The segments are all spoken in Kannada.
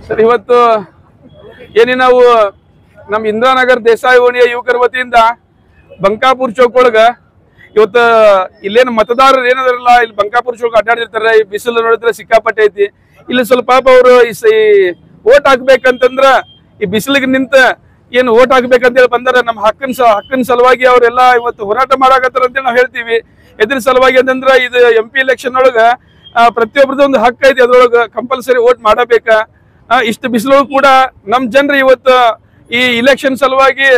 ಸರ್, ಇವತ್ತು ಏನಿ ನಾವು ನಮ್ಮ ಇಂದಿರಾನಗರ ದೇಸಾಯಿ ಓಣಿಯ ಯುವಕರ ವತಿಯಿಂದ ಬಂಕಾಪುರ್ ಚೌಕ್ ಒಳಗ ಇವತ್ತು ಇಲ್ಲೇನು ಮತದಾರರು ಏನದಾರಲ್ಲ ಇಲ್ಲಿ ಬಂಕಾಪುರ್ ಚೌಕ್ ಅಡ್ಡಾಡ್ತಿರ್ತಾರೆ. ಈ ಬಿಸಿಲು ನೋಡಿದ್ರೆ ಸಿಕ್ಕಾಪಟ್ಟೆ ಐತಿ. ಇಲ್ಲಿ ಸ್ವಲ್ಪ ಪಾಪ ಅವರು ಈ ಓಟ್ ಹಾಕ್ಬೇಕಂತಂದ್ರ ಈ ಬಿಸಿಲಿಗೆ ನಿಂತ ಏನು ಓಟ್ ಹಾಕ್ಬೇಕಂತೇಳಿ ಬಂದಾರ. ನಮ್ಮ ಹಕ್ಕಿನ ಸಲುವಾಗಿ ಅವರೆಲ್ಲ ಇವತ್ತು ಹೋರಾಟ ಮಾಡಾಕತ್ತಾರ ಅಂತೇಳಿ ನಾವು ಹೇಳ್ತೀವಿ. ಎದ್ರ ಸಲುವಾಗಿ ಅಂತಂದ್ರ ಇದು MP ಎಲೆಕ್ಷನ್ ಒಳಗ ಪ್ರತಿಯೊಬ್ಬರದ್ದು ಒಂದು ಹಕ್ಕು ಐತಿ. ಅದ್ರೊಳಗ ಕಂಪಲ್ಸರಿ ಓಟ್ ಮಾಡಬೇಕ. ಇಷ್ಟು ಬಿಸಿಲೊಳಗೂ ಕೂಡ ನಮ್ ಜನರು ಇವತ್ತು ಈ ಇಲೆಕ್ಷನ್ ಸಲುವಾಗಿ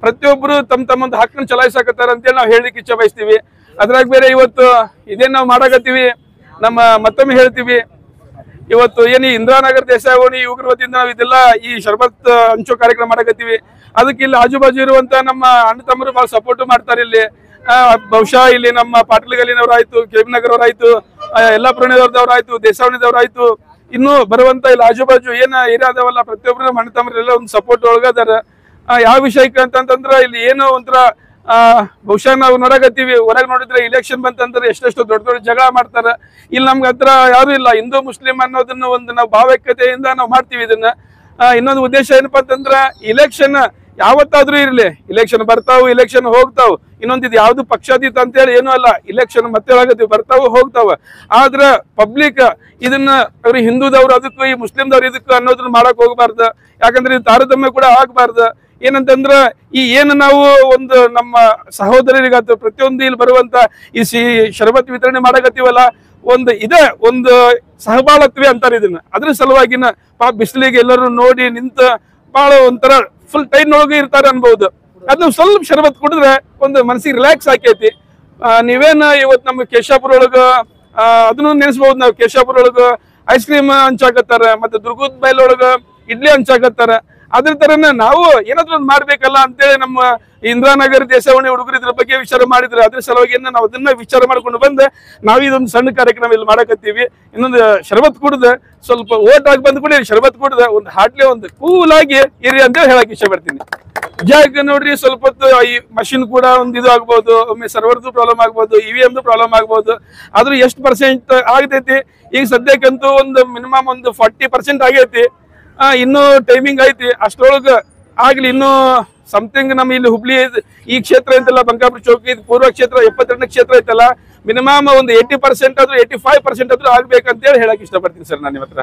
ಪ್ರತಿಯೊಬ್ಬರು ತಮ್ಮೊಂದು ಹಕ್ಕನ್ನು ಚಲಾಯಿಸಾಕತ್ತಾರ ಅಂತೇಳಿ ನಾವು ಹೇಳಲಿಕ್ಕೆ ಇಚ್ಛೆ ಬಯಸ್ತೀವಿ. ಅದ್ರಾಗ ಬೇರೆ ಇವತ್ತು ಇದೇನ್ ನಾವು ಮಾಡಾಕತ್ತೀವಿ, ನಮ್ಮ ಮತ್ತೊಮ್ಮೆ ಹೇಳ್ತೀವಿ, ಇವತ್ತು ಏನಿ ಇಂದಿರಾನಗರ ದೇಸಾಯಿ ಓಣಿ ಯುವಕರ ವತಿಯಿಂದ ನಾವು ಇದೆಲ್ಲ ಈ ಶರ್ಬತ್ ಹಂಚೋ ಕಾರ್ಯಕ್ರಮ ಮಾಡಕತ್ತೀವಿ. ಅದಕ್ಕೆ ಇಲ್ಲಿ ಆಜು ಬಾಜು ಇರುವಂತ ನಮ್ಮ ಅಣ್ಣ ತಮ್ಮರು ಬಹಳ ಸಪೋರ್ಟ್ ಮಾಡ್ತಾರೆ. ಇಲ್ಲಿ ಬಹುಶಃ ಇಲ್ಲಿ ನಮ್ಮ ಪಾಟೀಲ್ ಗಲ್ಲಿನವರಾಯ್ತು, KM ನಗರ್ ಅವರಾಯ್ತು, ಯಲ್ಲಾಪುರದವ್ರಾಯ್ತು, ದೇಸಾವಣಿದವ್ರಾಯ್ತು, ಇನ್ನು ಬರುವಂತ ಇಲ್ಲಿ ಆಜು ಬಾಜು ಏನ ಏರಿಯಾ ಅದಾವಲ್ಲ ಪ್ರತಿಯೊಬ್ಬರು ಅಣ್ಣ ತಮ್ಮರೆಲ್ಲ ಒಂದು ಸಪೋರ್ಟ್ ಒಳಗದಾರ. ಯಾವ ವಿಷಯಕ್ಕೆ ಅಂತಂದ್ರ ಇಲ್ಲಿ ಏನೋ ಒಂಥರ ಬಹುಶಃ ನಾವು ನೋಡಕತ್ತೀವಿ. ಹೊರಗೆ ನೋಡಿದ್ರೆ ಇಲೆಕ್ಷನ್ ಬಂತಂದ್ರೆ ಎಷ್ಟೆಷ್ಟು ದೊಡ್ಡ ದೊಡ್ಡ ಜಗಳ ಮಾಡ್ತಾರ. ಇಲ್ಲಿ ನಮ್ಗೆ ಹತ್ರ ಯಾರು ಇಲ್ಲ. ಹಿಂದೂ ಮುಸ್ಲಿಂ ಅನ್ನೋದನ್ನ ಒಂದು ನಾವು ಭಾವೈಕ್ಯತೆಯಿಂದ ನಾವು ಮಾಡ್ತೀವಿ ಇದನ್ನ. ಇನ್ನೊಂದು ಉದ್ದೇಶ ಏನಪ್ಪಾ ಅಂತಂದ್ರ ಇಲೆಕ್ಷನ್ ಯಾವತ್ತಾದ್ರೂ ಇರ್ಲಿ, ಇಲೆಕ್ಷನ್ ಬರ್ತಾವು, ಇಲೆಕ್ಷನ್ ಹೋಗ್ತಾವ್. ಇನ್ನೊಂದಿದ್ ಯಾವ್ದು ಪಕ್ಷಾತೀತ ಅಂತ ಹೇಳಿ ಏನೂ ಅಲ್ಲ. ಇಲೆಕ್ಷನ್ ಮತ್ತೆ ಹೇಳಕತ್ತೀವಿ, ಬರ್ತಾವ ಹೋಗ್ತಾವ. ಆದ್ರ ಪಬ್ಲಿಕ್ ಇದನ್ನ ಅವ್ರು ಹಿಂದೂದವ್ರು ಅದಕ್ಕೂ ಈ ಮುಸ್ಲಿಂದವ್ರು ಇದಕ್ಕೂ ಅನ್ನೋದನ್ನ ಮಾಡಕ್ ಹೋಗ್ಬಾರ್ದು. ಯಾಕಂದ್ರೆ ಇದು ತಾರತಮ್ಯ ಕೂಡ ಆಗ್ಬಾರ್ದು. ಏನಂತಂದ್ರ ಈ ಏನು ನಾವು ಒಂದು ನಮ್ಮ ಸಹೋದರರಿಗಾತು ಪ್ರತಿಯೊಂದು ಇಲ್ಲಿ ಬರುವಂತ ಈ ಶರಬತ್ ವಿತರಣೆ ಮಾಡಕತ್ತೀವಲ್ಲ, ಒಂದು ಸಹಬಾಳತ್ವೆ ಅಂತಾರೆ ಇದನ್ನ. ಅದ್ರ ಸಲುವಾಗಿನ ಬಿಸಿಲಿಗೆ ಎಲ್ಲರೂ ನೋಡಿ ನಿಂತ ಬಹಳ ಒಂಥರ ಫುಲ್ ಟೈಮ್ನೊಳಗೆ ಇರ್ತಾರೆ ಅನ್ಬಹುದು. ಅದು ಸ್ವಲ್ಪ ಶರಬತ್ ಕುಡಿದ್ರೆ ಒಂದು ಮನಸ್ಸಿಗೆ ರಿಲ್ಯಾಕ್ಸ್ ಆಕೈತಿ. ನೀವೇನ ಇವತ್ತು ನಮ್ಮ ಕೇಶಾಪುರ ಒಳಗ ಅದನ್ನು ನೆನೆಸ್ಬಹುದು. ನಾವು ಕೇಶಾಪುರ ಒಳಗ ಐಸ್ ಕ್ರೀಮ್ ಹಂಚಾಕತ್ತಾರ, ಮತ್ತೆ ದುರ್ಗದ ಬೈಲ್ ಒಳಗ ಇಡ್ಲಿ ಹಂಚಾಕತ್ತಾರ. ಅದ್ರ ತರನ ನಾವು ಏನಾದ್ರು ಒಂದು ಮಾಡ್ಬೇಕಲ್ಲ ಅಂತೇಳಿ ನಮ್ಮ ಇಂದಿರಾನಗರ ದೇಸಾವಣಿ ಹುಡುಗರು ಇದ್ರ ಬಗ್ಗೆ ವಿಚಾರ ಮಾಡಿದ್ರು. ಅದ್ರ ಸಲುವಾಗಿ ನಾವು ಅದನ್ನ ವಿಚಾರ ಮಾಡ್ಕೊಂಡು ಬಂದೆ ನಾವು ಇದೊಂದು ಸಣ್ಣ ಕಾರ್ಯಕ್ರಮ ಇಲ್ಲಿ ಮಾಡಕತ್ತೀವಿ. ಇನ್ನೊಂದು ಶರಬತ್ ಕುಡ್ದ ಸ್ವಲ್ಪ ಓಟ್ ಆಗಿ ಬಂದ್ ಕೂಡ ಶರಬತ್ ಕುಡ್ದ ಒಂದು ಹಾಟ್ಲೆ ಒಂದು ಕೂಲ್ ಆಗಿ ಇರಿ ಅಂತ ಹೇಳಕ್ ಇಷ್ಟ ಪಡ್ತೀನಿ. ಜಾಗ ನೋಡ್ರಿ, ಸ್ವಲ್ಪ ಹೊತ್ತು ಈ ಮಷಿನ್ ಕೂಡ ಒಂದು ಇದು ಆಗ್ಬಹುದು, ಒಮ್ಮೆ ಸರ್ವರ್ದು ಪ್ರಾಬ್ಲಮ್ ಆಗ್ಬಹುದು, EVM ಪ್ರಾಬ್ಲಮ್ ಆಗ್ಬಹುದು. ಆದ್ರೂ ಎಷ್ಟು % ಆಗತೈತಿ ಈಗ ಸದ್ಯಕ್ಕಂತೂ ಒಂದು ಮಿನಿಮಮ್ ಒಂದು 40% ಆಗೈತಿ. ಇನ್ನೂ ಟೈಮಿಂಗ್ ಐತಿ. ಅಷ್ಟ್ರೊಳಗ ಆಗ್ಲಿ ಇನ್ನೂ ಸಮಥಿಂಗ್ ನಮ್ಮ ಇಲ್ಲಿ ಹುಬ್ಳಿ ಈ ಕ್ಷೇತ್ರ ಐತಲ್ಲ ಬಂಕಾಪುರ ಚೌಕಿ ಪೂರ್ವ ಕ್ಷೇತ್ರ 72 ಕ್ಷೇತ್ರ ಐತಲ್ಲ, ಮಿನಿಮಮ್ ಒಂದು 80% ಆದ್ರೂ 85% ಆದ್ರೂ ಆಗ್ಬೇಕಂತೇಳಿ ಹೇಳಕ್ ಇಷ್ಟಪಡ್ತೀನಿ ಸರ್ ನಾನು ನಿಮ್ಮ ಹತ್ರ.